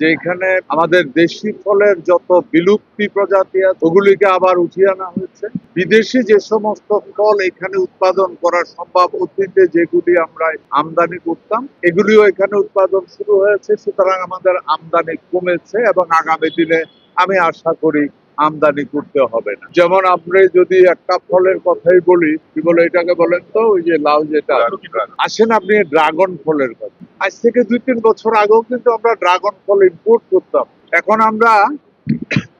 যে এখানে আমাদের দেশি ফলের যত বিলুপ্তি প্রজাতি আছে ওগুলিকে আবার উঠিয়ে আনা হয়েছে। বিদেশি যে সমস্ত ফল এখানে উৎপাদন করা সম্ভব, অতীতে যেগুলি আমরা আমদানি করতাম এগুলিও এখানে উৎপাদন শুরু হয়েছে। সুতরাং আমাদের আমদানি কমেছে এবং আগামী দিনে আমি আশা করি আমদানি করতে হবে না। যেমন আপনি যদি একটা ফলের কথাই বলি, কি বলে এটাকে বলেন তো, ওই যে লাউ যেটা, আসেন আপনি ড্রাগন ফলের কথা। আজ থেকে 2-3 বছর আগেও কিন্তু আমরা ড্রাগন ফল ইম্পোর্ট করতাম। এখন আমরা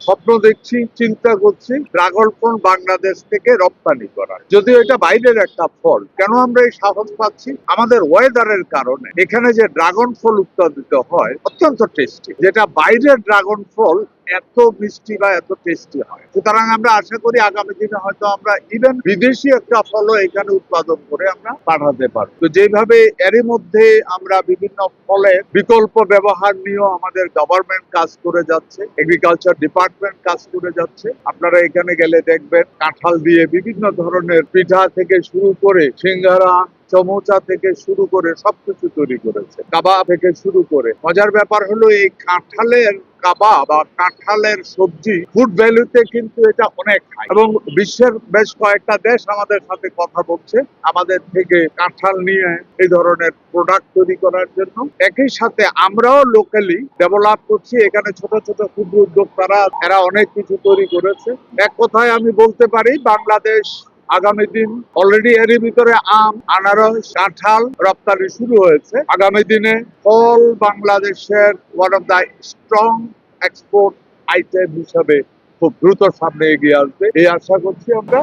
স্বপ্ন দেখছি, চিন্তা করছি ড্রাগন ফল বাংলাদেশ থেকে রপ্তানি করা। যদিও এটা বাইরের একটা ফল, কেন আমরা এই সাহস পাচ্ছি? আমাদের ওয়েদারের কারণে। এখানে যে ড্রাগন ফল উৎপাদিত হয় অত্যন্ত টেস্টি, যেটা বাইরের ড্রাগন ফল এত মিষ্টি বা এত টেস্টি হয়। সুতরাং আমরা আশা করি আগামী দিনে হয়তো আমরা ইভেন বিদেশি একটা ফলও এখানে উৎপাদন করে আমরা পাঠাতে পারবো। তো যেভাবে এরই মধ্যে আমরা বিভিন্ন ফলের বিকল্প ব্যবহার নিয়েও আমাদের গভর্নমেন্ট কাজ করে যাচ্ছে, এগ্রিকালচার ডিপার্টমেন্ট কাজ করে যাচ্ছে। আপনারা এখানে গেলে দেখবেন কাঁঠাল দিয়ে বিভিন্ন ধরনের পিঠা থেকে শুরু করে সিঙ্গারা, সমোচা থেকে শুরু করে সবকিছু তৈরি করেছে, কাবাব থেকে শুরু করে। মজার ব্যাপার হলো এই কাঁঠালের কাবাব বা কাঁঠালের সবজি ফুড ভ্যালুতে কিন্তু এটা অনেক হাই, এবং বিশ্বের বেশ কয়েকটা দেশ আমাদের সাথে কথা বলছে আমাদের থেকে কাঁঠাল নিয়ে এই ধরনের প্রোডাক্ট তৈরি করার জন্য। একই সাথে আমরাও লোকালি ডেভেলপ করছি। এখানে ছোট ছোট ক্ষুদ্র উদ্যোক্তারা এরা অনেক কিছু তৈরি করেছে। এক কথায় আমি বলতে পারি বাংলাদেশ আগামী দিন অলরেডি এরই ভিতরে আম, আনারস, কাঁঠাল রপ্তানি শুরু হয়েছে। আগামী দিনে ফল বাংলাদেশের one of the strong export item হিসাবে খুব দ্রুত সামনে এগিয়ে আসবে, এই আশা করছি আমরা।